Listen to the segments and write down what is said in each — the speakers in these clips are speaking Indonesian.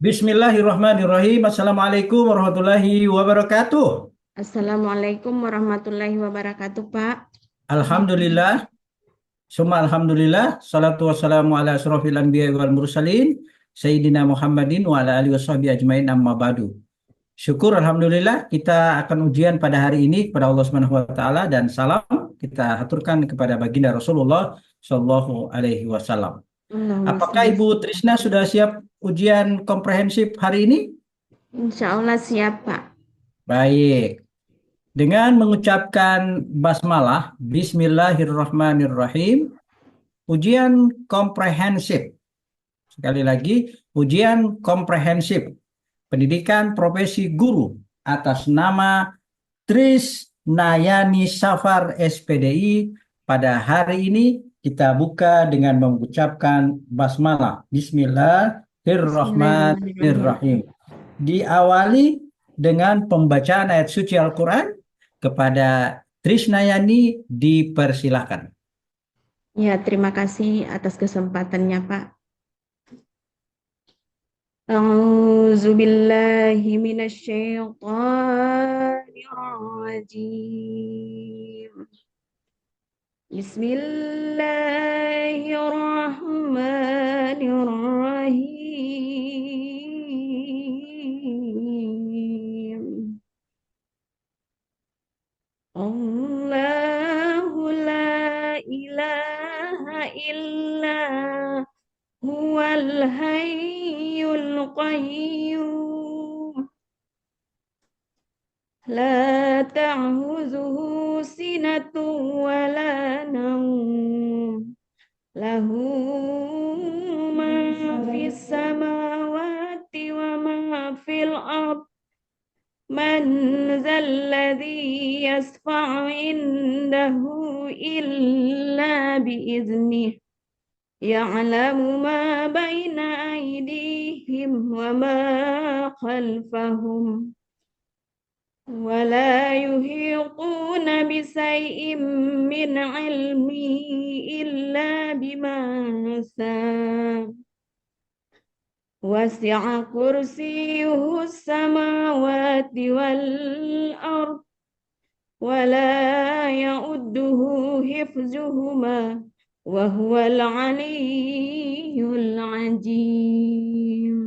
Bismillahirrahmanirrahim. Assalamualaikum warahmatullahi wabarakatuh. Assalamualaikum warahmatullahi wabarakatuh, Pak. Alhamdulillah, summa alhamdulillah, salatu wassalamu ala asrofil anbiya wal mursalin, Sayyidina Muhammadin wa ala alihi washabihi ajmain amma ba'du. Syukur alhamdulillah kita akan ujian pada hari ini kepada Allah Subhanahu wa taala dan salam kita haturkan kepada baginda Rasulullah sallallahu alaihi wasallam. Allahumma Apakah sholli Ibu Trisna sudah siap ujian komprehensif hari ini? Insya Allah siap, Pak. Baik. Dengan mengucapkan basmalah, Bismillahirrahmanirrahim, ujian komprehensif. Sekali lagi, ujian komprehensif. Pendidikan profesi guru atas nama Tris Nayani Safar SPDI. Pada hari ini kita buka dengan mengucapkan basmalah. Bismillahirrahmanirrahim. Bismillahirrahmanirrahim. Diawali dengan pembacaan ayat suci Al-Quran. Kepada Trisnayani dipersilahkan. Ya, terima kasih atas kesempatannya, Pak. A'udzu billahi minasyaitonir rajim. Bismillahirrahmanirrahim. Allahu la ilaha illa huwal hayyul qayyum la ta'khuzuhu sinatun wa la nawm lahu ma fis samawati wa ma fil ardh من ذا الذي يشفع عنده إلا بإذنه يعلم ما بين أيديهم وما خلفهم ولا يحيطون بشيء من علمه إلا بما شاء وسع كرسيه السماوات والأرض ولا يؤده حفظهما وهو العلي العظيم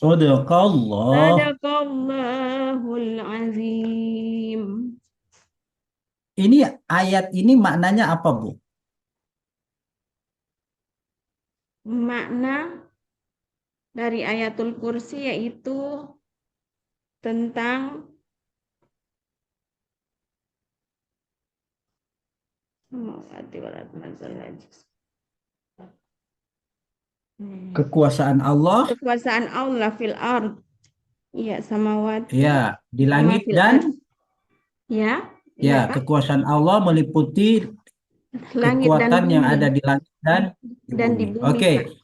Sadaqallah. صدق الله العظيم. Ini ayat ini maknanya apa, Bu? Makna dari ayatul kursi yaitu tentang Kekuasaan Allah, kekuasaan Allah fil ard. Iya, samawati ya, di sama langit fil dan ard. Ya, ya, iya Pak. kekuasaan Allah meliputi Langit dan kekuatan yang bumi ada di langit dan di dan di bumi. bumi Oke, Pak.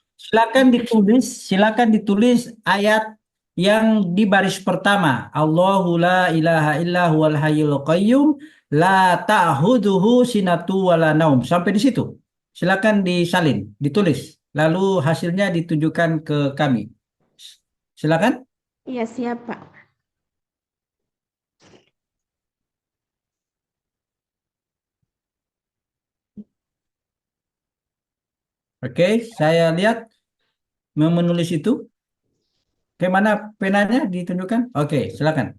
silakan ditulis ayat yang di baris pertama. Allahu la ilaha illa huwal hayyul qayyum la ta'khudhuhu sinatu wala naum. Sampai di situ. Silakan disalin, ditulis. Lalu hasilnya ditunjukkan ke kami. Silakan. Iya, siap Pak. Oke, saya lihat menulis itu. Oke, mana penanya ditunjukkan? Oke, silakan.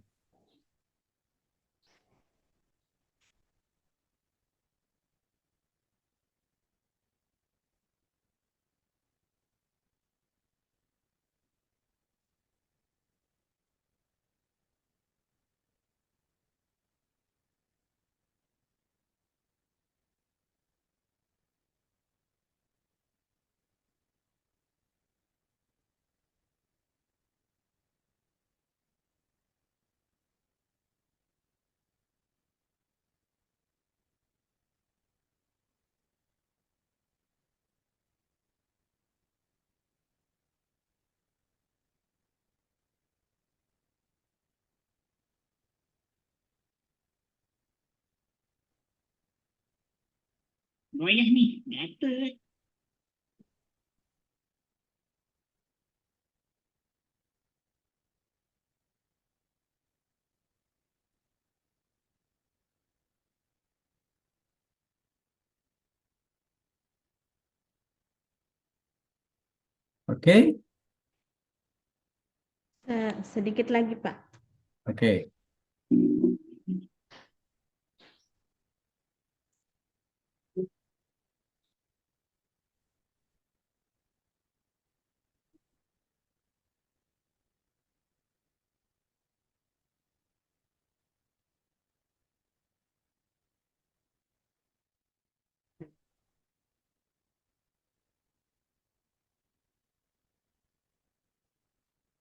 Goyah nih, dapet. Oke, Sedikit lagi, Pak. oke.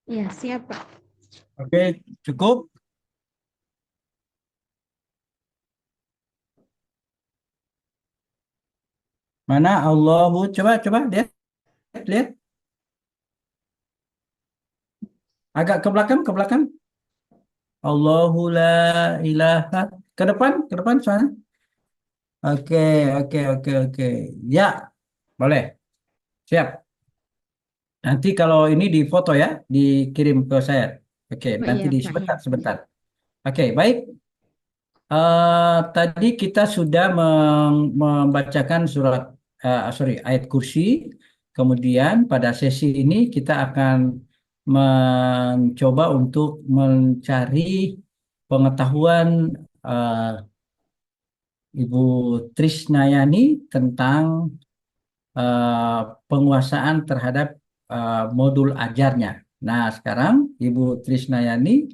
Ya, siap, Pak. Oke, cukup. Mana Allahu? Coba lihat, lihat. Agak ke belakang. Allahu la ilaha. Ke depan soalnya. Oke, oke. Ya, boleh. Siap. Nanti kalau ini di foto ya, dikirim ke saya. Oke, Oh nanti iya, di Pak, ya. sebentar. Oke, baik. Tadi kita sudah membacakan ayat kursi. Kemudian pada sesi ini kita akan mencoba untuk mencari pengetahuan eh, Ibu Trisnayani tentang eh, penguasaan terhadap modul ajarnya. Nah, sekarang Ibu Trisnayani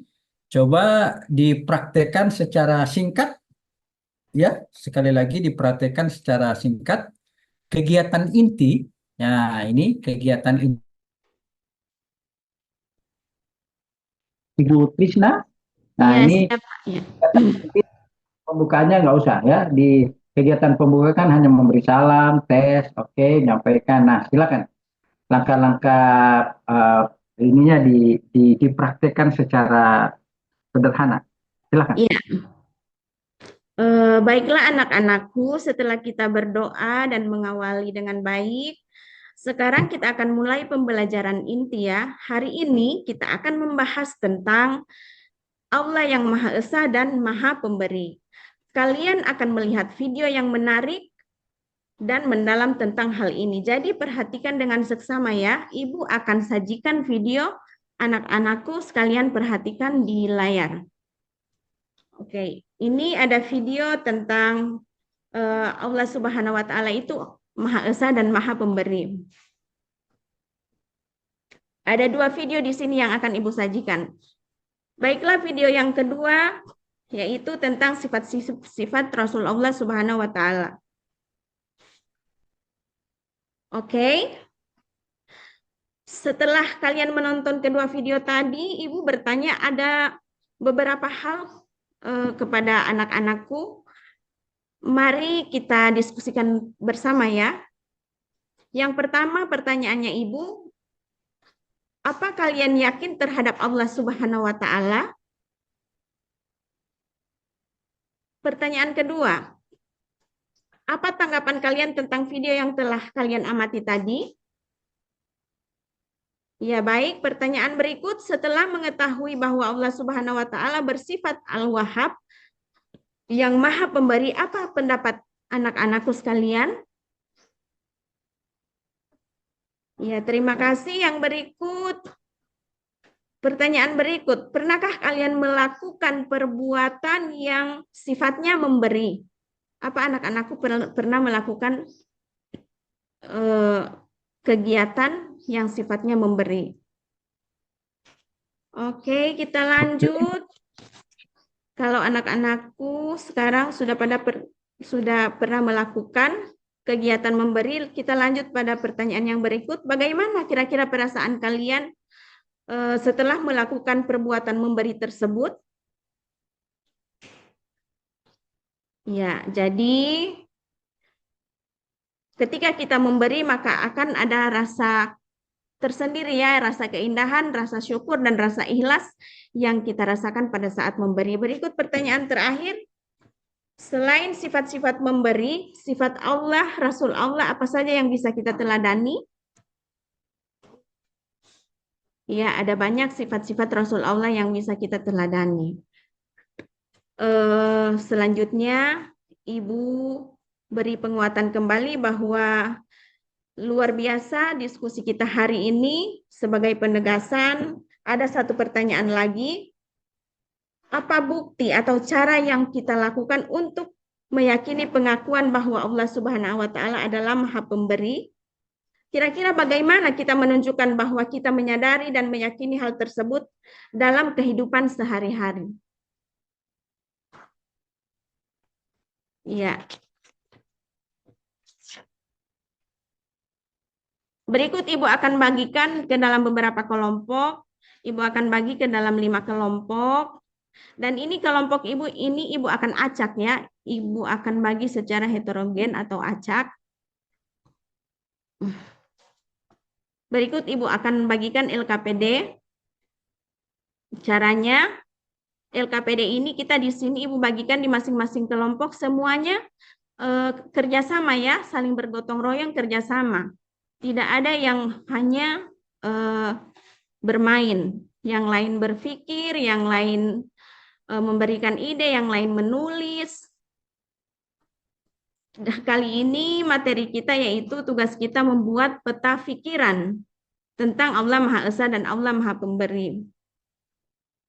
coba dipraktekkan secara singkat ya, sekali lagi dipraktekkan secara singkat kegiatan inti. Nah, ini kegiatan inti Ibu Trisna. Nah, Iya, ini siap, Pak, ya. kegiatan inti pembukaannya nggak usah ya. Di kegiatan pembuka kan hanya memberi salam, tes, oke, nyampaikan. Nah, silakan langkah-langkah eh, ininya dipraktekkan secara sederhana. Silakan. Iya. Baiklah anak-anakku, setelah kita berdoa dan mengawali dengan baik, sekarang kita akan mulai pembelajaran inti ya. Hari ini kita akan membahas tentang Allah yang Maha Esa dan Maha Pemberi. Kalian akan melihat video yang menarik dan mendalam tentang hal ini. Jadi perhatikan dengan seksama ya. Ibu akan sajikan video, anak-anakku sekalian perhatikan di layar. Oke, ini ada video tentang Allah Subhanahu wa taala itu Maha Esa dan Maha Pemberi. Ada dua video di sini yang akan Ibu sajikan. Baiklah, video yang kedua yaitu tentang sifat-sifat Rasulullah Subhanahu wa taala. Oke. Setelah kalian menonton kedua video tadi, Ibu bertanya ada beberapa hal kepada anak-anakku. Mari kita diskusikan bersama ya. Yang pertama pertanyaannya Ibu, apa kalian yakin terhadap Allah Subhanahu wa taala? Pertanyaan kedua, apa tanggapan kalian tentang video yang telah kalian amati tadi? Ya baik, pertanyaan berikut, setelah mengetahui bahwa Allah Subhanahu wa taala bersifat Al-Wahhab yang Maha Pemberi, apa pendapat anak-anakku sekalian? Ya, terima kasih. Yang berikut, pertanyaan berikut, pernahkah kalian melakukan perbuatan yang sifatnya memberi? Apa anak-anakku pernah melakukan kegiatan yang sifatnya memberi? Oke, kita lanjut. Kalau anak-anakku sekarang sudah pernah melakukan kegiatan memberi, kita lanjut pada pertanyaan yang berikut. Bagaimana kira-kira perasaan kalian setelah melakukan perbuatan memberi tersebut? Ya, jadi ketika kita memberi maka akan ada rasa tersendiri ya, rasa keindahan, rasa syukur, dan rasa ikhlas yang kita rasakan pada saat memberi. Berikut pertanyaan terakhir. Selain sifat-sifat memberi, sifat Allah, Rasul Allah, apa saja yang bisa kita teladani? Ya, ada banyak sifat-sifat Rasul Allah yang bisa kita teladani. Selanjutnya, Ibu beri penguatan kembali bahwa luar biasa diskusi kita hari ini. Sebagai penegasan, ada satu pertanyaan lagi. Apa bukti atau cara yang kita lakukan untuk meyakini pengakuan bahwa Allah Subhanahu wa taala adalah Maha Pemberi? Kira-kira bagaimana kita menunjukkan bahwa kita menyadari dan meyakini hal tersebut dalam kehidupan sehari-hari? Ya. Berikut Ibu akan bagikan ke dalam beberapa kelompok. Ibu akan bagi ke dalam 5 kelompok. Dan ini kelompok Ibu ini Ibu akan acak ya. Ibu akan bagi secara heterogen atau acak. Berikut Ibu akan bagikan LKPD. Caranya LKPD ini kita di sini Ibu bagikan di masing-masing kelompok semuanya kerjasama ya, saling bergotong royong kerjasama. Tidak ada yang hanya bermain, yang lain berpikir, yang lain memberikan ide, yang lain menulis. Nah, kali ini materi kita yaitu tugas kita membuat peta pikiran tentang Allah Maha Esa dan Allah Maha Pemberi.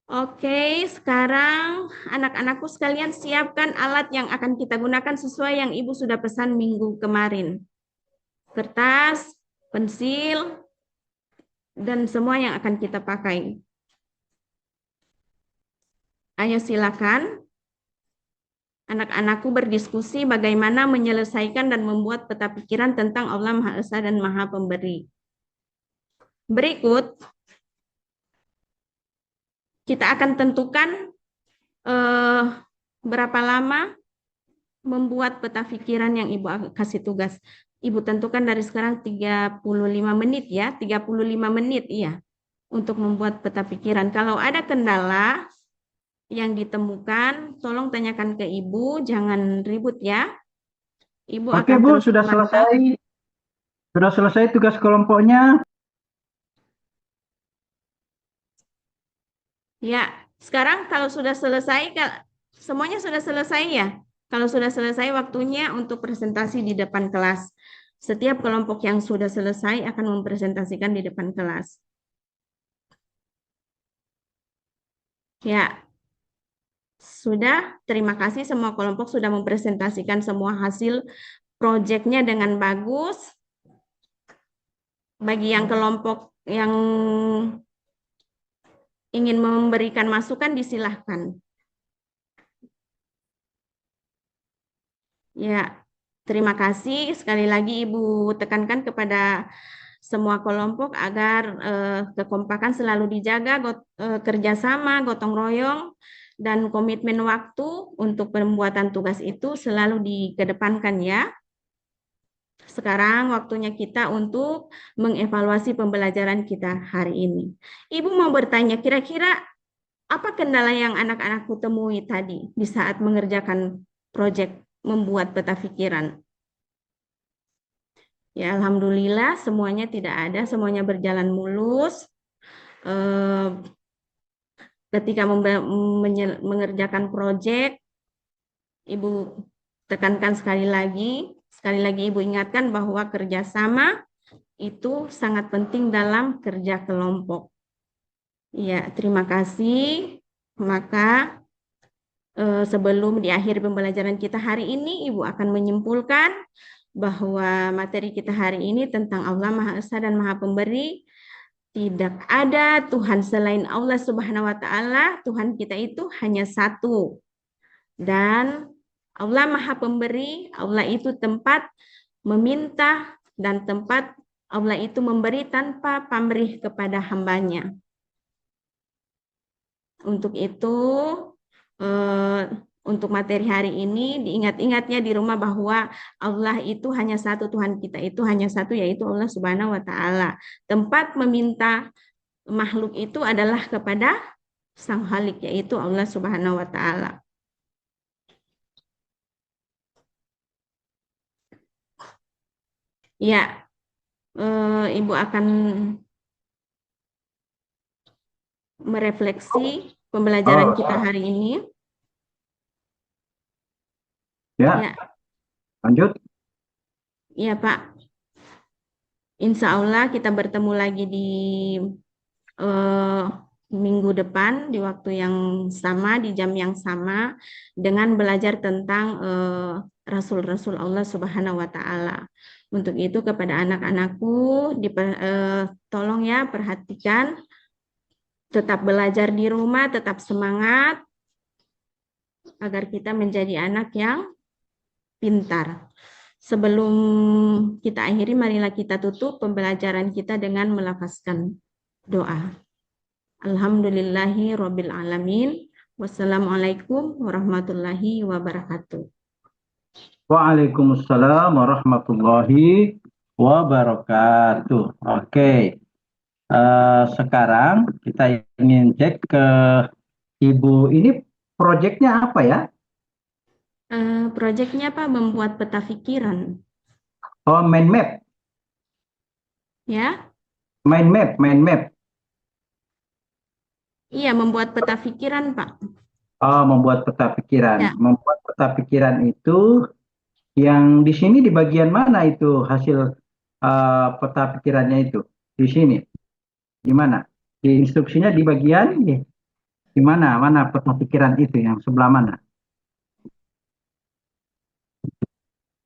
Oke, sekarang anak-anakku sekalian siapkan alat yang akan kita gunakan sesuai yang Ibu sudah pesan minggu kemarin. Kertas, pensil, dan semua yang akan kita pakai. Ayo silakan. Anak-anakku berdiskusi bagaimana menyelesaikan dan membuat peta pikiran tentang Allah Maha Esa dan Maha Pemberi. Berikut, kita akan tentukan berapa lama membuat peta pikiran yang Ibu kasih tugas. Ibu tentukan dari sekarang 35 menit ya, 35 menit iya, untuk membuat peta pikiran. Kalau ada kendala yang ditemukan, tolong tanyakan ke Ibu, jangan ribut ya. Ibu Oke akan Bu, terus sudah memantau. selesai. Sudah selesai tugas kelompoknya. Ya, sekarang kalau sudah selesai, semuanya sudah selesai ya. Kalau sudah selesai waktunya untuk presentasi di depan kelas. Setiap kelompok yang sudah selesai akan mempresentasikan di depan kelas. Ya, sudah. Terima kasih semua kelompok sudah mempresentasikan semua hasil proyeknya dengan bagus. Bagi yang kelompok yang ingin memberikan masukan, disilahkan. Ya, terima kasih. Sekali lagi Ibu tekankan kepada semua kelompok agar kekompakan selalu dijaga, kerjasama, gotong royong, dan komitmen waktu untuk pembuatan tugas itu selalu dikedepankan ya. Sekarang waktunya kita untuk mengevaluasi pembelajaran kita hari ini. Ibu mau bertanya, kira-kira apa kendala yang anak-anakku temui tadi di saat mengerjakan proyek membuat peta pikiran? Ya, alhamdulillah semuanya tidak ada, semuanya berjalan mulus. Ketika mengerjakan proyek, Ibu tekankan sekali lagi Ibu ingatkan bahwa kerjasama itu sangat penting dalam kerja kelompok. Ya, terima kasih. Maka sebelum di akhir pembelajaran kita hari ini, Ibu akan menyimpulkan bahwa materi kita hari ini tentang Allah Maha Esa dan Maha Pemberi. Tidak ada Tuhan selain Allah Subhanahu wa taala. Tuhan kita itu hanya satu. Dan Allah Maha Pemberi, Allah itu tempat meminta dan tempat Allah itu memberi tanpa pamrih kepada hambanya. Untuk itu, untuk materi hari ini diingat-ingatnya di rumah bahwa Allah itu hanya satu, Tuhan kita itu hanya satu, yaitu Allah Subhanahu wa taala. Tempat meminta makhluk itu adalah kepada Sang Khalik, yaitu Allah Subhanahu wa taala. Ya, Ibu akan merefleksi pembelajaran kita hari ini. Ya, Ya, lanjut. iya Pak. Insya Allah kita bertemu lagi di eh, minggu depan di waktu yang sama, di jam yang sama, dengan belajar tentang Rasul-Rasul Allah Subhanahu wa Ta'ala. Untuk itu, kepada anak-anakku, tolong ya, perhatikan, tetap belajar di rumah, tetap semangat, agar kita menjadi anak yang pintar. Sebelum kita akhiri, marilah kita tutup pembelajaran kita dengan melafazkan doa. Alhamdulillahi Rabbil Alamin. Wassalamualaikum warahmatullahi wabarakatuh. Waalaikumsalam warahmatullahi wabarakatuh. Oke, sekarang kita ingin cek ke Ibu. Ini proyeknya apa ya? Proyeknya Pak membuat peta pikiran, Oh, mind map, ya? mind map, mind map. Iya, membuat peta pikiran, Pak. Oh, membuat peta pikiran. Ya, Membuat peta pikiran itu yang di sini di bagian mana itu hasil peta pikirannya itu? Di sini, di mana? Di instruksinya di bagian di mana? Mana peta pikiran itu yang sebelah mana?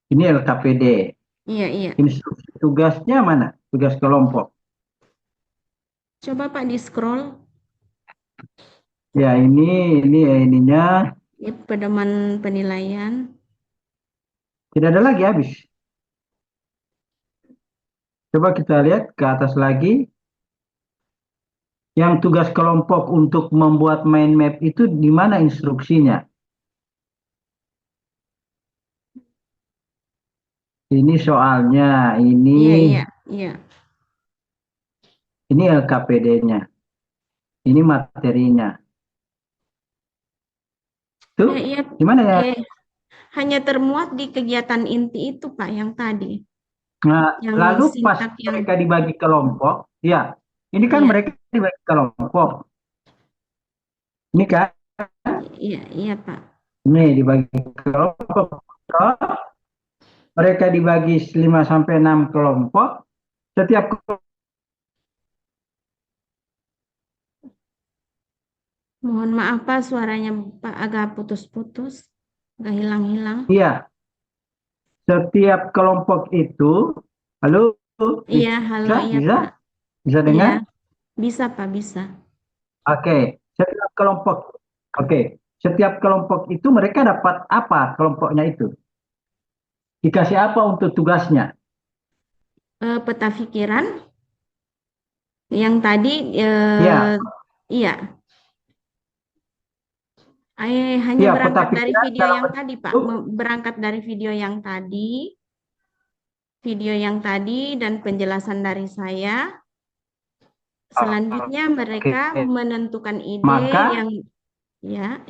Ini LKPD. iya, iya. Instruksi tugasnya mana? Tugas kelompok. Coba Pak di scroll. Ya, ini ya ininya Ya, pedoman penilaian. tidak ada lagi habis. Coba kita lihat ke atas lagi. Yang tugas kelompok untuk membuat mind map itu di mana instruksinya? Ini soalnya, Iya, iya, iya. ini LKPD-nya, ini materinya. Tuh, Iya, iya. gimana ya? Hanya termuat di kegiatan inti itu, Pak, yang tadi. Nah, Yang lalu pas sintak yang, mereka dibagi kelompok, ya, ini kan iya, mereka dibagi kelompok. Ini kan, iya, iya, Pak. ini dibagi kelompok. Mereka dibagi 5 sampai 6 kelompok. Setiap Mohon maaf, Pak, suaranya Pak agak putus-putus, agak hilang-hilang. iya, setiap kelompok itu, halo, Iya, halo, bisa, iya, bisa, Pak. bisa Iya, dengar? bisa, Pak, bisa. Oke, setiap kelompok, oke, setiap kelompok itu mereka dapat apa kelompoknya itu? Dikasih apa untuk tugasnya? Peta pikiran yang tadi, Ya, iya, hanya ya peta berangkat dari pikiran video dalam yang tadi, Pak. bentuk, Berangkat dari video yang tadi dan penjelasan dari saya. Selanjutnya oke, mereka menentukan ide maka yang, ya,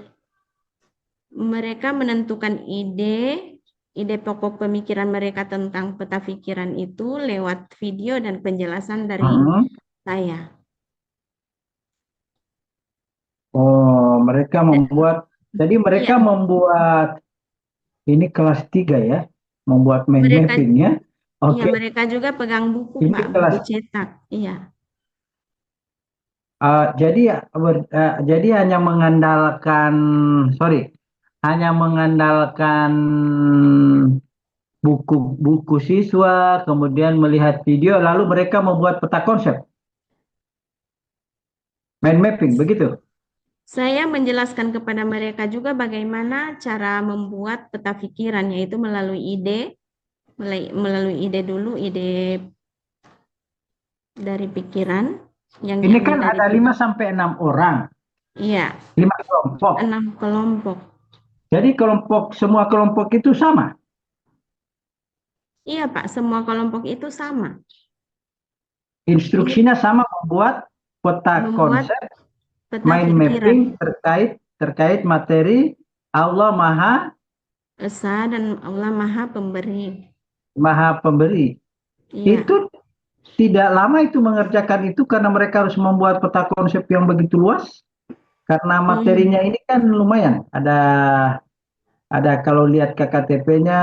mereka menentukan ide pokok pemikiran mereka tentang peta pikiran itu lewat video dan penjelasan dari mm, saya. oh mereka membuat, jadi mereka Iya, membuat ini kelas 3 ya, membuat mind mereka mapping ya. iya, Oke, mereka juga pegang buku, ini Pak, buku kelas. cetak. Iya. Jadi hanya mengandalkan, sorry, hanya mengandalkan buku-buku siswa, kemudian melihat video, lalu mereka membuat peta konsep, mind mapping, begitu. Saya menjelaskan kepada mereka juga bagaimana cara membuat peta pikiran, yaitu melalui ide dulu, ide dari pikiran yang Ini diambil kan dari ada 5 pikiran. sampai 6 orang, Iya, 5 kelompok. 6 kelompok. Jadi semua kelompok itu sama. Iya, Pak, semua kelompok itu sama. Ini Instruksinya sama membuat peta membuat konsep, peta mind pikiran mapping terkait terkait materi Allah Esa dan Allah Maha Pemberi. Maha Pemberi. Iya. Itu tidak lama itu mengerjakan itu karena mereka harus membuat peta konsep yang begitu luas. Karena Hmm. materinya ini kan lumayan. Ada kalau lihat KKTP-nya,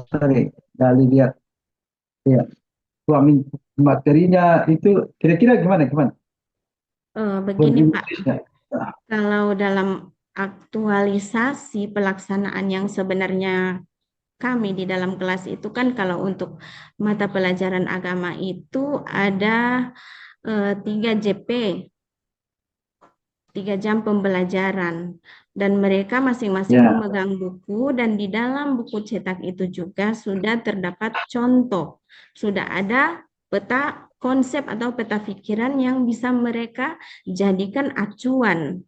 sorry, kali lihat. Ya. suami materinya itu kira-kira gimana gimana buat Begini Ibu Pak, Krisna? Nah, kalau dalam aktualisasi pelaksanaan yang sebenarnya kami di dalam kelas itu kan kalau untuk mata pelajaran agama itu ada 3 JP, 3 jam pembelajaran. Dan mereka masing-masing ya. memegang buku dan di dalam buku cetak itu juga sudah terdapat contoh. Sudah ada peta konsep atau peta pikiran yang bisa mereka jadikan acuan.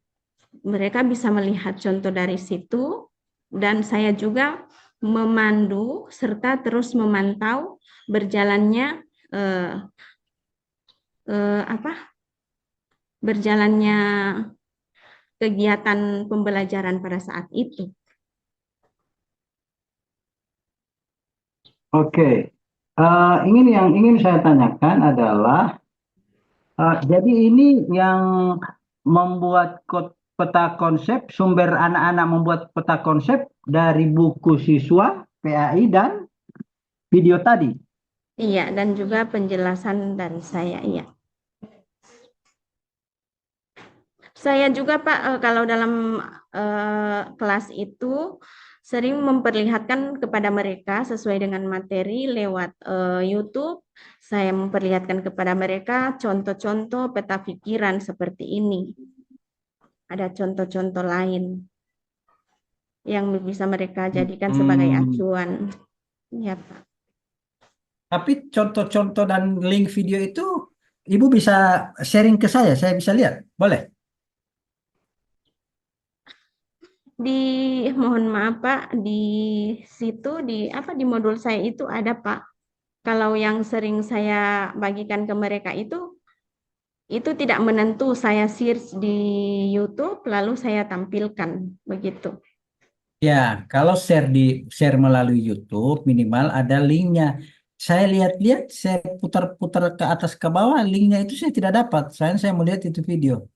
Mereka bisa melihat contoh dari situ dan saya juga memandu serta terus memantau berjalannya eh, apa berjalannya kegiatan pembelajaran pada saat itu. Oke. Yang ingin saya tanyakan adalah, jadi ini yang membuat peta konsep, sumber anak-anak membuat peta konsep dari buku siswa PAI dan video tadi. Iya, dan juga penjelasan dari saya, iya. Saya juga, Pak, kalau dalam kelas itu sering memperlihatkan kepada mereka sesuai dengan materi lewat YouTube. Saya memperlihatkan kepada mereka contoh-contoh peta pikiran seperti ini. Ada contoh-contoh lain yang bisa mereka jadikan sebagai Hmm, acuan. Ya, Pak. tapi contoh-contoh dan link video itu Ibu bisa sharing ke saya bisa lihat. Boleh? Di mohon maaf Pak, di situ di apa di modul saya itu ada Pak. Kalau yang sering saya bagikan ke mereka itu tidak menentu, saya search di YouTube lalu saya tampilkan begitu. Ya, kalau share melalui YouTube minimal ada linknya. Saya lihat-lihat, saya putar-putar ke atas ke bawah, linknya itu saya tidak dapat. Saya melihat itu video.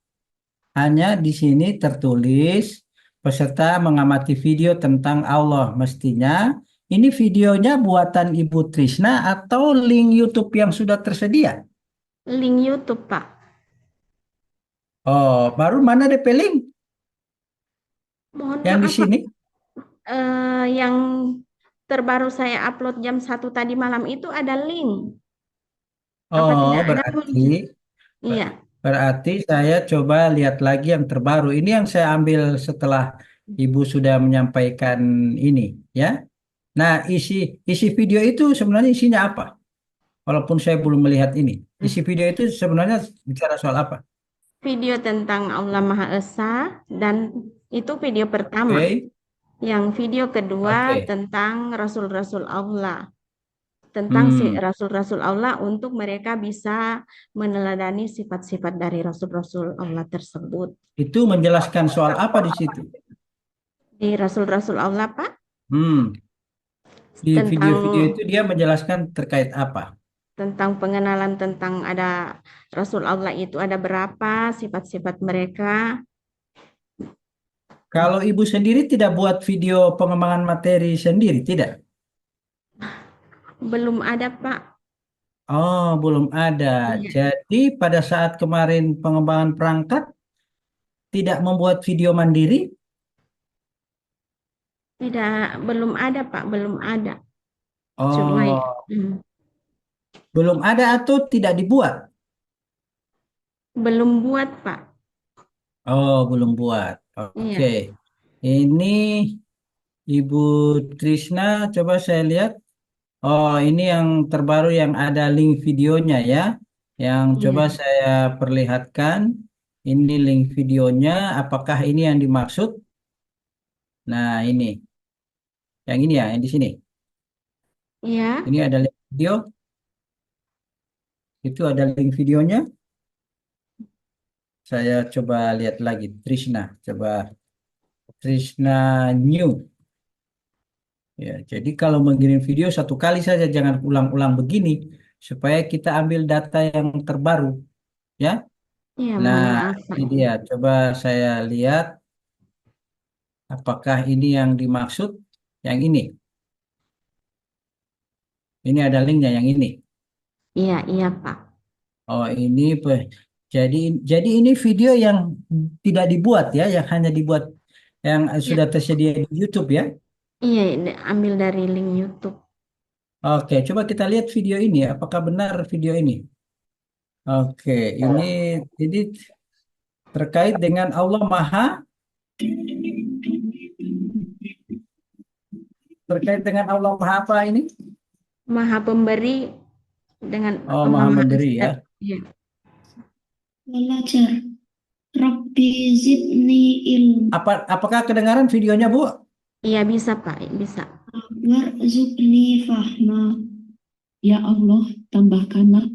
Hanya di sini tertulis peserta mengamati video tentang Allah. Mestinya ini videonya buatan Ibu Trisna atau link YouTube yang sudah tersedia. Link YouTube Pak. Oh, baru mana DP link? Mohon Yang di maaf Pak, sini? yang terbaru saya upload jam 1 tadi malam itu ada link. Apa Oh, tidak ada berarti muncul? Iya, Berarti saya coba lihat lagi yang terbaru. Ini yang saya ambil setelah Ibu sudah menyampaikan ini, ya. Nah, isi video itu sebenarnya isinya apa? Walaupun saya belum melihat ini. Isi video itu sebenarnya bicara soal apa? video tentang Allah Maha Esa dan itu video pertama. Oke, Yang video kedua oke. tentang Rasul-Rasul Allah, tentang si Hmm, Rasul-Rasul Allah untuk mereka bisa meneladani sifat-sifat dari Rasul-Rasul Allah tersebut. itu menjelaskan soal apa di situ? Di Rasul-Rasul Allah, Pak, Hmm, di tentang video-video itu dia menjelaskan terkait apa? tentang pengenalan tentang ada Rasul Allah itu ada berapa, sifat-sifat mereka. Kalau Ibu sendiri tidak buat video pengembangan materi sendiri, tidak? Belum ada, Pak. Oh, belum ada. Iya, Jadi pada saat kemarin pengembangan perangkat tidak membuat video mandiri? tidak, belum ada, Pak, belum ada. Cuma Oh, hmm, belum ada atau tidak dibuat? belum buat, Pak. Oh, belum buat. Oke. Iya, Ini Ibu Trisna, coba saya lihat. Oh, ini yang terbaru yang ada link videonya ya. Yang coba iya. saya perlihatkan. Ini link videonya. Apakah ini yang dimaksud? Nah, ini. Yang ini ya, yang di sini. Iya. Ini ada link video. Itu ada link videonya. Saya coba lihat lagi. Trishna. Coba Trishna New. Ya, jadi kalau mengirim video satu kali saja, jangan ulang-ulang begini. Supaya kita ambil data yang terbaru. Ya. Iya, Nah, mohon maaf, Pak. ini dia. Coba saya lihat apakah ini yang dimaksud. Yang ini. Ini ada linknya yang ini. Iya, iya, Pak. Oh, ini jadi ini video yang tidak dibuat ya, yang hanya dibuat yang Iya, sudah tersedia di YouTube ya. iya, ini ambil dari link YouTube. Oke, coba kita lihat video ini. Apakah benar video ini? Oke, ini terkait dengan Allah Maha terkait dengan Allah Maha apa ini? Maha Pemberi dengan Oh, Allah Maha Maha memberi ya. Kasih. Iya, Belajar. Rabbi zidni ilm Apakah kedengaran videonya, Bu? iya bisa, Pak, bisa. warzuqni fahma. Ya Allah, tambahkanlah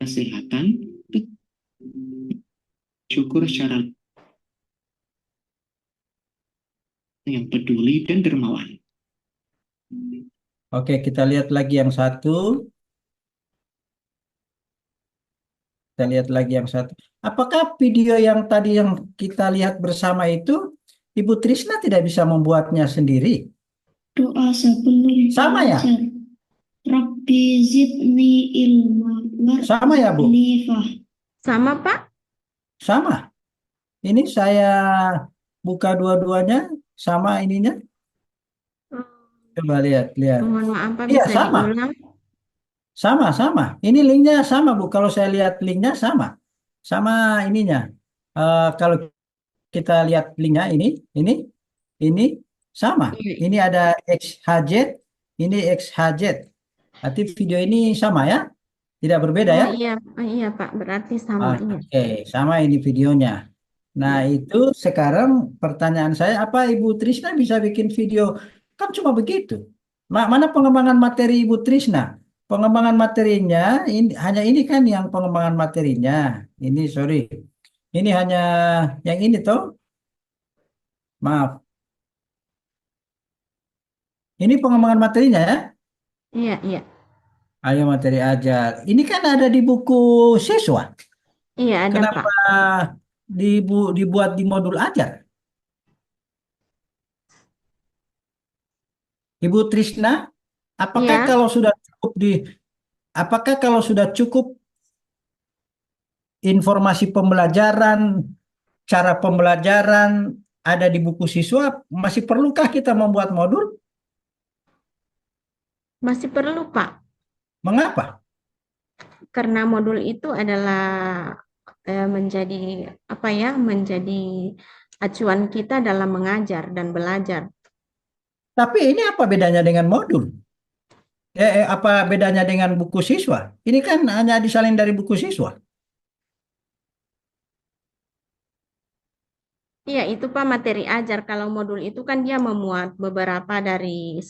kesehatan, syukur secara yang peduli dan dermawan. Oke, kita lihat lagi yang satu. Kita lihat lagi yang satu. Apakah video yang tadi yang kita lihat bersama itu, Ibu Trisna tidak bisa membuatnya sendiri? Doa sebelum Sama ya? belajar. Rabbi zidni ilma Sama ya, Bu? warzuqni fahma. Sama, Pak? Sama. Ini saya buka dua-duanya, sama ininya. Coba lihat, lihat. Mohon maaf, Pak, Iya, bisa sama. diulang? Sama. Ini linknya sama, Bu. Kalau saya lihat linknya sama. Sama ininya. Kalau kita lihat linknya ini sama. Iya, Ini ada XHZ, ini XHZ. Berarti video ini sama ya? Tidak berbeda oh ya? iya, oh, iya, Pak, berarti sama, iya. Oke, sama ini videonya. Nah, itu sekarang pertanyaan saya, apa Ibu Trisna bisa bikin video? Kan cuma begitu. Mana pengembangan materi Ibu Trisna? Pengembangan materinya, hanya ini kan yang pengembangan materinya. Ini, sorry. Ini hanya yang ini toh. Maaf. Ini pengembangan materinya ya. Iya, iya. Ayo materi ajar. Ini kan ada di buku siswa. Iya, ada, Pak. Kenapa dibuat di modul ajar? Ibu Trisna, apakah Iya, kalau sudah cukup apakah kalau sudah cukup informasi pembelajaran, cara pembelajaran ada di buku siswa, masih perlukah kita membuat modul? masih perlu, Pak. Mengapa? Karena modul itu adalah menjadi apa ya, menjadi acuan kita dalam mengajar dan belajar. Tapi ini apa bedanya dengan modul? Apa bedanya dengan buku siswa? Ini kan hanya disalin dari buku siswa. Iya, itu Pak materi ajar. Kalau modul itu kan dia memuat beberapa dari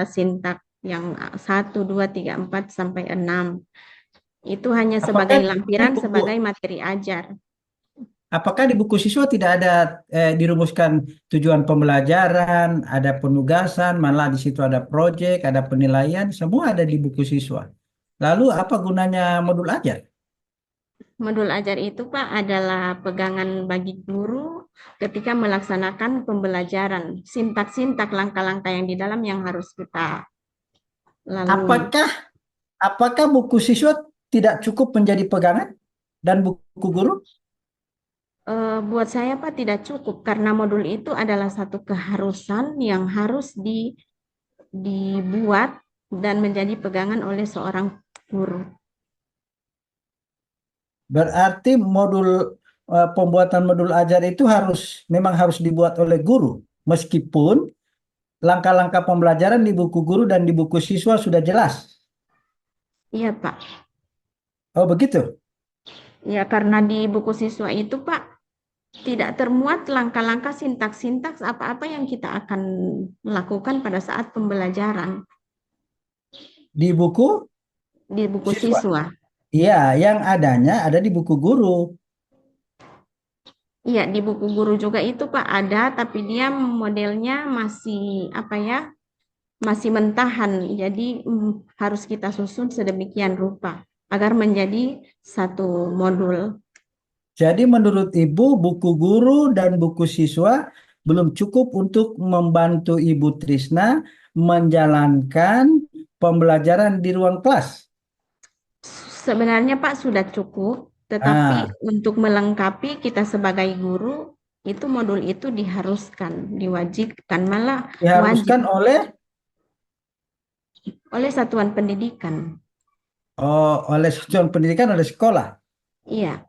sintak yang 1, 2, 3, 4 sampai 6. Itu hanya sebagai Apakah di lampiran, buku sebagai materi ajar. Apakah di buku siswa tidak ada dirumuskan tujuan pembelajaran, ada penugasan, malah di situ ada proyek, ada penilaian, semua ada di buku siswa. Lalu apa gunanya modul ajar? Modul ajar itu Pak adalah pegangan bagi guru ketika melaksanakan pembelajaran. Sintak-sintak langkah-langkah yang di dalam yang harus kita lalui. Apakah apakah buku siswa tidak cukup menjadi pegangan dan buku guru? Buat saya Pak tidak cukup karena modul itu adalah satu keharusan yang harus dibuat dan menjadi pegangan oleh seorang guru. Berarti pembuatan modul ajar itu memang harus dibuat oleh guru, meskipun langkah-langkah pembelajaran di buku guru dan di buku siswa sudah jelas. Iya Pak. Oh, begitu. Ya karena di buku siswa itu Pak tidak termuat langkah-langkah sintaks-sintaks apa-apa yang kita akan lakukan pada saat pembelajaran Di buku di buku siswa. siswa. Iya, yang adanya ada di buku guru. Iya, di buku guru juga itu Pak ada, tapi dia modelnya masih apa ya, masih mentahan. Jadi harus kita susun sedemikian rupa agar menjadi satu modul. Jadi menurut Ibu, buku guru dan buku siswa belum cukup untuk membantu Ibu Trisna menjalankan pembelajaran di ruang kelas. Sebenarnya Pak sudah cukup, Ah, tetapi untuk melengkapi kita sebagai guru, itu modul itu diharuskan, diwajibkan, malah wajib diharuskan oleh oleh satuan pendidikan. oleh satuan pendidikan, oleh sekolah. Iya,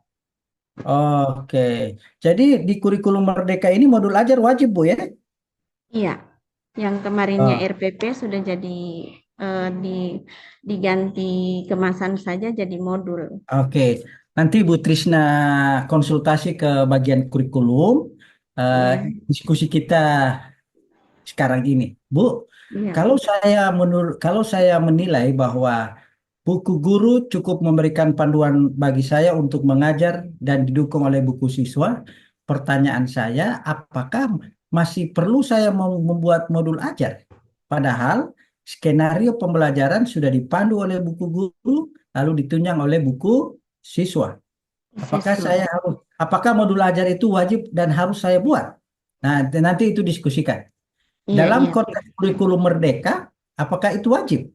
Oke. Jadi di kurikulum Merdeka ini modul ajar wajib, Bu ya? iya. Yang kemarinnya Oh, RPP sudah jadi eh, di diganti kemasan saja jadi modul. oke. Nanti Bu Trisna konsultasi ke bagian kurikulum, eh, Iya, diskusi kita sekarang ini. Bu, iya, kalau saya menilai bahwa buku guru cukup memberikan panduan bagi saya untuk mengajar dan didukung oleh buku siswa. Pertanyaan saya, apakah masih perlu saya membuat modul ajar? Padahal skenario pembelajaran sudah dipandu oleh buku guru, lalu ditunjang oleh buku siswa. Apakah siswa. saya harus, apakah modul ajar itu wajib dan harus saya buat? Nah, nanti itu diskusikan. Iya, Dalam iya, konteks kurikulum Merdeka, apakah itu wajib?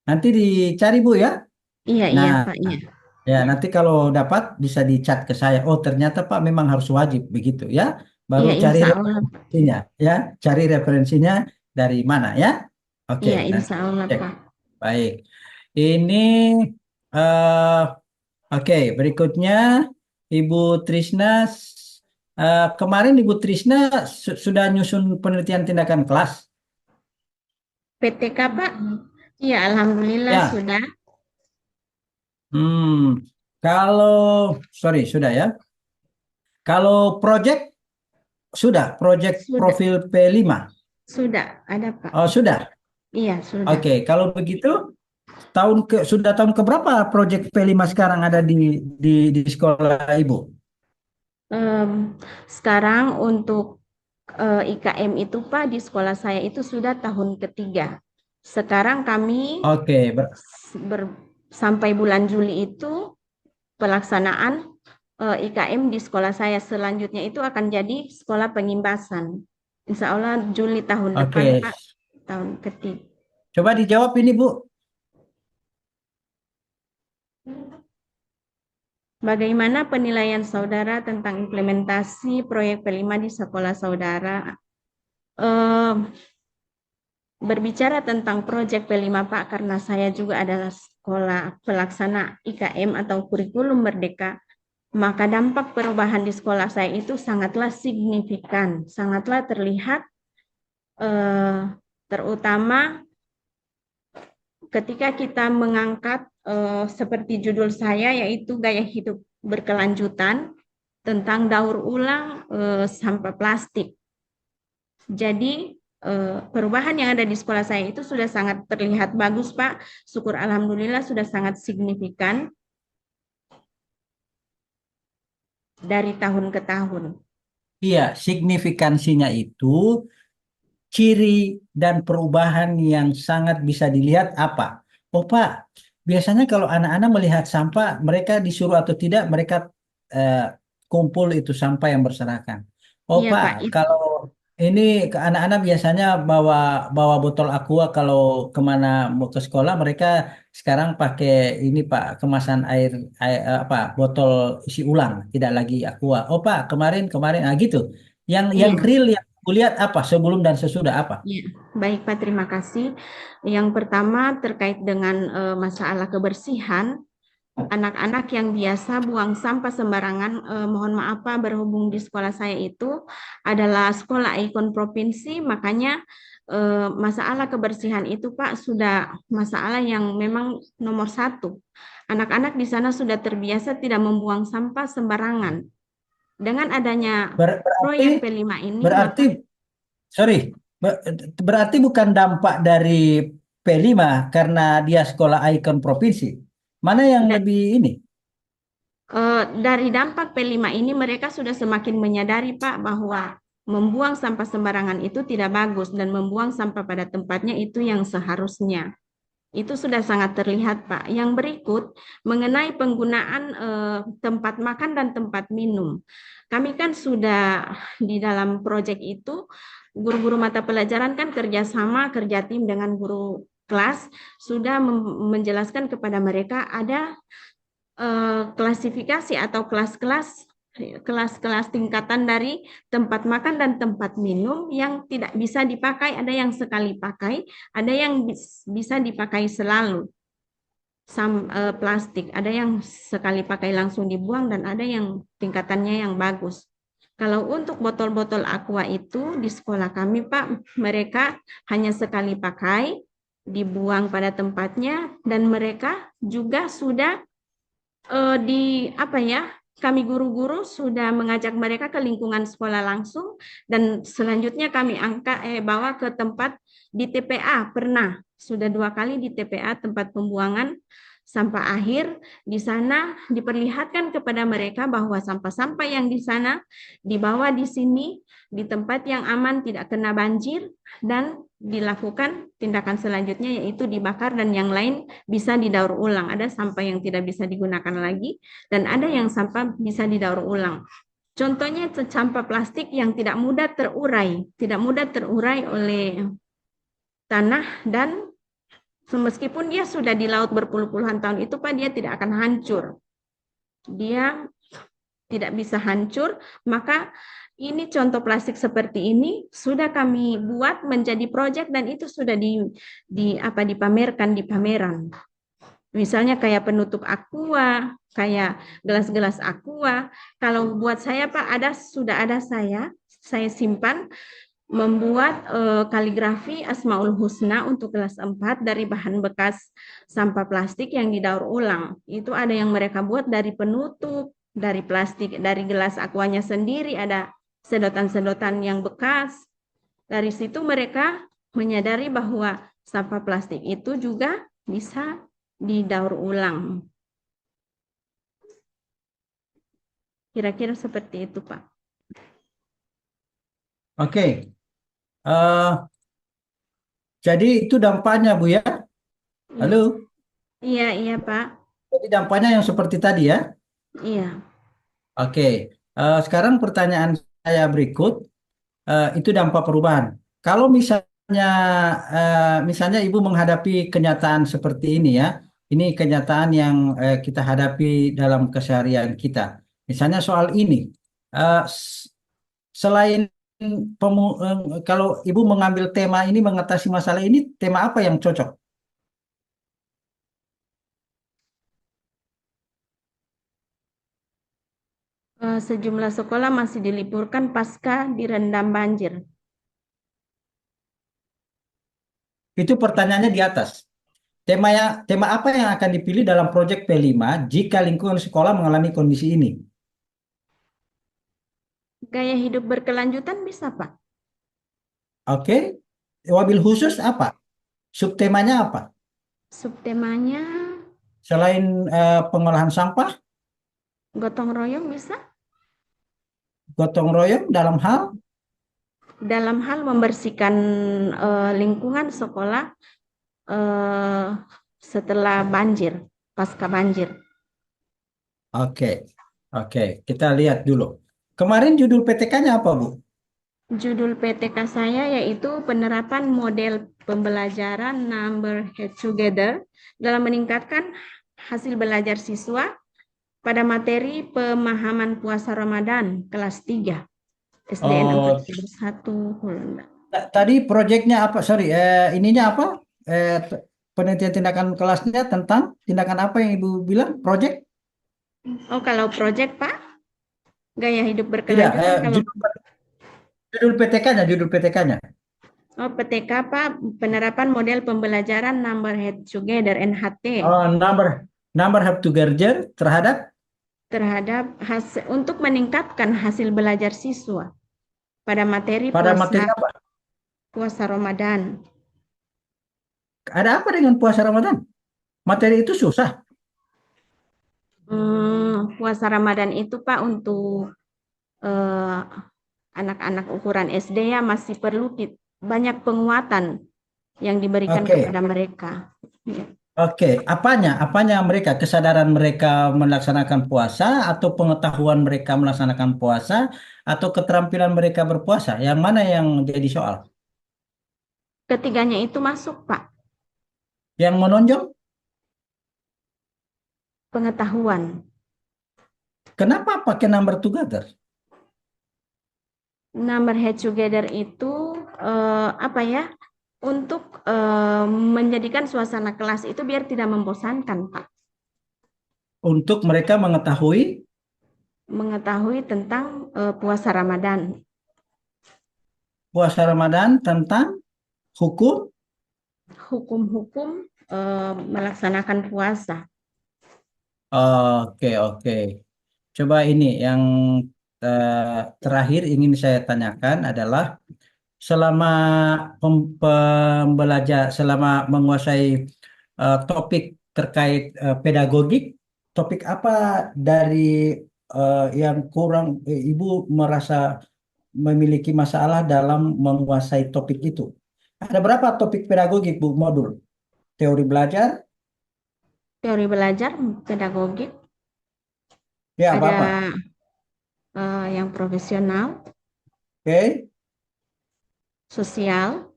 Nanti dicari Bu ya. iya, iya, Nah, Pak, iya, ya nanti kalau dapat bisa dicat ke saya. Oh, ternyata Pak memang harus wajib begitu ya. Baru iya, cari insya Allah, referensinya ya. Cari referensinya dari mana ya. Oke, iya, nanti insya Allah, cek. Pak. Baik. Ini eh oke, berikutnya Ibu Trisna kemarin Ibu Trisna sudah nyusun penelitian tindakan kelas. PTK, Pak? Iya, alhamdulillah Ya. sudah, Hmm, kalau sorry sudah ya. Kalau project sudah, project sudah, profil P5. sudah ada, Pak. Oh, sudah. Iya, sudah. Oke, kalau begitu sudah tahun keberapa project P5 sekarang ada di sekolah Ibu? Em, Sekarang untuk IKM itu Pak di sekolah saya itu sudah tahun ketiga. Sekarang kami Oke, sampai bulan Juli itu pelaksanaan IKM di sekolah saya. Selanjutnya itu akan jadi sekolah pengimbasan. Insya Allah Juli tahun depan oke. Pak, tahun ketiga. Coba dijawab ini Bu. Bagaimana penilaian saudara tentang implementasi proyek P5 di sekolah saudara? Eh, Berbicara tentang proyek P5 Pak, karena saya juga adalah sekolah pelaksana IKM atau kurikulum merdeka, maka dampak perubahan di sekolah saya itu sangatlah signifikan, sangatlah terlihat, eh, terutama ketika kita mengangkat seperti judul saya yaitu gaya hidup berkelanjutan tentang daur ulang sampah plastik. Jadi perubahan yang ada di sekolah saya itu sudah sangat terlihat bagus, Pak. Syukur alhamdulillah sudah sangat signifikan dari tahun ke tahun. Iya, signifikansinya itu ciri dan perubahan yang sangat bisa dilihat apa? Oh Pak, biasanya kalau anak-anak melihat sampah, mereka disuruh atau tidak, mereka eh, kumpul itu sampah yang berserakan. Oh Iya, Pak, Pak. kalau ini ke anak-anak biasanya bawa bawa botol aqua kalau kemana mau ke sekolah, mereka sekarang pakai ini Pak, kemasan apa botol isi ulang, tidak lagi aqua. Oh Pak, kemarin kemarin, ah gitu. Yang Iya. real yang kulihat apa sebelum dan sesudah apa? Ya, baik Pak, terima kasih. Yang pertama terkait dengan masalah kebersihan, anak-anak yang biasa buang sampah sembarangan, mohon maaf Pak, berhubung di sekolah saya itu adalah sekolah ikon provinsi, makanya masalah kebersihan itu Pak sudah masalah yang memang nomor satu. Anak-anak di sana sudah terbiasa tidak membuang sampah sembarangan. Dengan adanya Berarti proyek P5 ini, berarti maka sorry, Ber- berarti bukan dampak dari P5 karena dia sekolah ikon provinsi. Mana yang lebih ini? Dari dampak P5 ini mereka sudah semakin menyadari Pak bahwa membuang sampah sembarangan itu tidak bagus dan membuang sampah pada tempatnya itu yang seharusnya. Itu sudah sangat terlihat Pak. Yang berikut mengenai penggunaan tempat makan dan tempat minum. Kami kan sudah di dalam proyek itu guru-guru mata pelajaran kan kerjasama kerja tim dengan guru kelas sudah menjelaskan kepada mereka ada klasifikasi atau kelas-kelas tingkatan dari tempat makan dan tempat minum yang tidak bisa dipakai, ada yang sekali pakai, ada yang bisa dipakai selalu. Plastik, ada yang sekali pakai langsung dibuang dan ada yang tingkatannya yang bagus. Kalau untuk botol-botol aqua itu di sekolah kami, Pak, mereka hanya sekali pakai, dibuang pada tempatnya, dan mereka juga sudah kami guru-guru sudah mengajak mereka ke lingkungan sekolah langsung, dan selanjutnya kami bawa ke tempat di TPA, pernah sudah 2 kali di TPA, tempat pembuangan sampah akhir. Di sana diperlihatkan kepada mereka bahwa sampah-sampah yang di sana dibawa di sini di tempat yang aman, tidak kena banjir, dan dilakukan tindakan selanjutnya yaitu dibakar, dan yang lain bisa didaur ulang. Ada sampah yang tidak bisa digunakan lagi dan ada yang sampah bisa didaur ulang. Contohnya sampah plastik yang tidak mudah terurai oleh tanah, dan meskipun dia sudah di laut berpuluh-puluhan tahun itu, Pak, dia tidak akan hancur. Dia tidak bisa hancur, maka ini contoh plastik seperti ini sudah kami buat menjadi proyek dan itu sudah dipamerkan di pameran. Misalnya kayak penutup aqua, kayak gelas-gelas aqua. Kalau buat saya, Pak, sudah ada saya simpan membuat kaligrafi Asmaul Husna untuk kelas 4 dari bahan bekas sampah plastik yang didaur ulang. Itu ada yang mereka buat dari penutup, dari plastik, dari gelas aquanya sendiri ada sedotan-sedotan yang bekas. Dari situ mereka menyadari bahwa sampah plastik itu juga bisa didaur ulang. Kira-kira seperti itu, Pak. Oke. Jadi itu dampaknya, Bu, ya? Halo? Iya, Pak. Jadi dampaknya yang seperti tadi, ya? Iya. Oke. Sekarang pertanyaan saya berikut. Itu dampak perubahan. Kalau misalnya Ibu menghadapi kenyataan seperti ini, ya, ini kenyataan yang kita hadapi dalam keseharian kita. Misalnya soal ini, selain kalau Ibu mengambil tema ini mengatasi masalah ini, tema apa yang cocok? Sejumlah sekolah masih diliburkan pasca direndam banjir. Itu pertanyaannya di atas. Tema apa yang akan dipilih dalam proyek P5 jika lingkungan sekolah mengalami kondisi ini? Gaya hidup berkelanjutan bisa, Pak. Oke. Wabil khusus apa? Subtemanya apa? Subtemanya Selain pengolahan sampah, gotong royong bisa. gotong royong Dalam hal membersihkan lingkungan sekolah setelah banjir, pasca banjir. Oke, kita lihat dulu. Kemarin judul PTK-nya apa, Bu? Judul PTK saya yaitu penerapan model pembelajaran Number Head Together dalam meningkatkan hasil belajar siswa pada materi pemahaman puasa Ramadan kelas 3 SDN 41 Hulanda. Tadi proyeknya apa? Sorry, ininya apa? Penelitian tindakan kelasnya tentang tindakan apa yang Ibu bilang? Proyek? Oh, kalau proyek, Pak, gaya hidup Tidak, berkelanjutan. Kalau judul PTK-nya. Oh, PTK, Pak, penerapan model pembelajaran Number Head Together NHT. Oh, number have together terhadap hasil untuk meningkatkan hasil belajar siswa pada materi materi apa? puasa Ramadan. Ada apa dengan puasa Ramadan? Materi itu susah. Puasa Ramadan itu, Pak, untuk anak-anak ukuran SD ya masih perlu banyak penguatan yang diberikan kepada mereka. Ya. Oke, apanya mereka, kesadaran mereka melaksanakan puasa atau pengetahuan mereka melaksanakan puasa atau keterampilan mereka berpuasa? Yang mana yang jadi soal? Ketiganya itu masuk, Pak. Yang menonjol, pengetahuan. kenapa pakai number together? Number head together itu apa ya? Untuk menjadikan suasana kelas itu biar tidak membosankan, Pak. Untuk mereka mengetahui Mengetahui tentang puasa Ramadan. puasa Ramadan tentang hukum. Hukum-hukum melaksanakan puasa. Oke, oke. Coba ini yang terakhir ingin saya tanyakan adalah selama selama menguasai topik terkait pedagogik, topik apa dari yang kurang Ibu merasa memiliki masalah dalam menguasai topik itu? Ada berapa topik pedagogik, Bu, modul? Teori belajar? Teori belajar, pedagogik, Ya, ada apa-apa. yang profesional, Oke, sosial.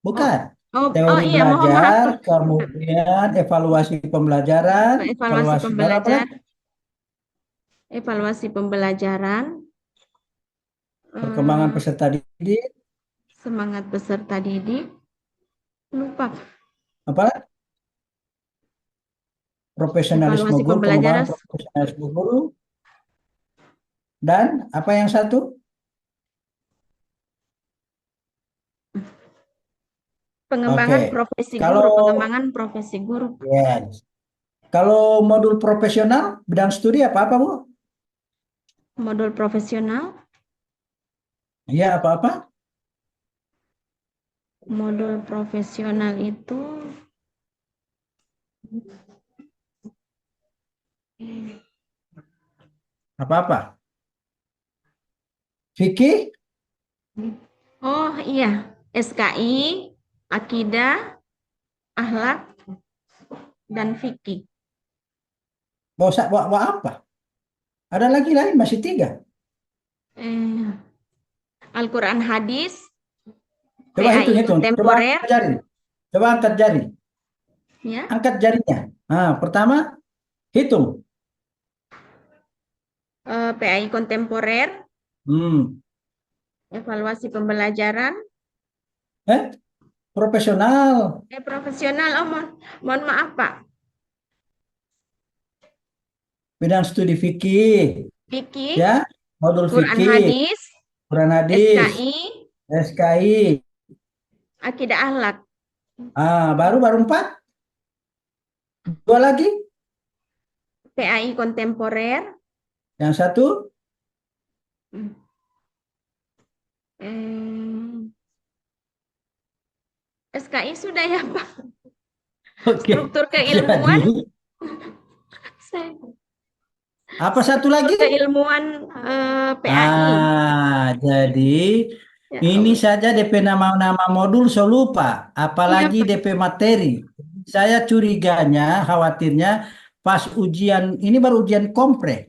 bukan. Oh Teori iya, mohon maaf, belajar, kemudian evaluasi pembelajaran, evaluasi evaluasi baru apa lagi? evaluasi pembelajaran, Perkembangan eh, peserta didik, semangat peserta didik, lupa. apa lagi? Profesionalisme Evaluasi guru, pengembangan pembelajaran, profesionalisme guru, dan apa yang satu? pengembangan Oke, profesi kalau guru, pengembangan profesi guru, yes. Kalau modul profesional, bidang studi apa-apa, Bu? modul profesional, Iya, apa-apa? modul profesional itu Apa-apa? Fikih? oh iya, SKI, akidah, akhlak, dan fikih. Bawa apa? Ada lagi lain, masih 3. Eh, Al-Quran hadis, Coba PAI hitung-hitung. Coba kontemporer, angkat jari. Coba angkat jari. ya, Angkat jarinya. Nah, pertama, hitung. PAI kontemporer, Hmm. evaluasi pembelajaran, Profesional. profesional. Oh, mohon maaf Pak, Bidang studi fikih. fikih, Ya, modul Quran fikih, hadis, Quran hadis, SKI, SKI. akidah akhlak, Baru 4. 2 lagi. PAI kontemporer, Yang satu. eh, SKI sudah ya Pak. Oke. Struktur keilmuan, Jadi, apa satu struktur lagi? keilmuan PAI. Jadi Ya ini Allah. saja DP nama-nama modul saya lupa, Iya apalagi Pak. DP materi. Saya curiganya, khawatirnya pas ujian ini baru ujian kompre.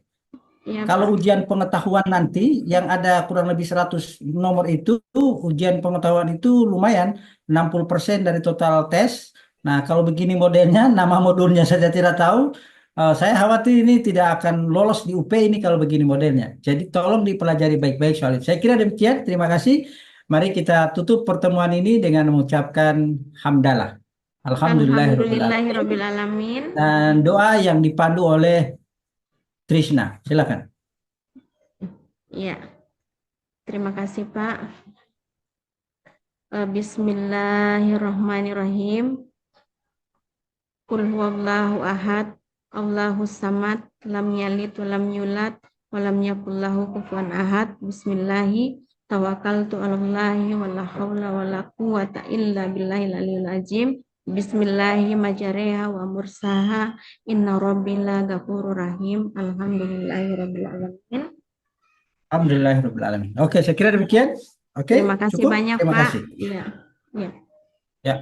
Iya Kalau Pak. ujian pengetahuan nanti yang ada kurang lebih 100 nomor itu, ujian pengetahuan itu lumayan 60% dari total tes. Nah, kalau begini modelnya, nama modulnya saja tidak tahu, saya khawatir ini tidak akan lolos di UP ini kalau begini modelnya. Jadi tolong dipelajari baik-baik soal itu. Saya kira demikian, terima kasih. Mari kita tutup pertemuan ini dengan mengucapkan hamdalah. Alhamdulillahirrahmanirrahim. Alhamdulillahirrabbilalamin. Dan doa yang dipandu oleh Trishna. Silakan. Iya, terima kasih Pak. Bismillahirrahmanirrahim. Qul huwallahu ahad, Allahus samad, lam yalid wa lam yulad, wa lam yakul lahu kufuwan ahad. Bismillahi tawakkaltu 'alallahi wa la haula wa la quwwata illa billahil aliyil azim. Bismillahi majareha wa mursaha, inna rabbil ghafurur rahim. Alhamdulillahirabbil alamin. Alhamdulillahirrahmanirrahim. Oke, saya kira demikian. Oke, Terima kasih cukup. banyak Terima Pak. kasih. Iya. Iya. Ya.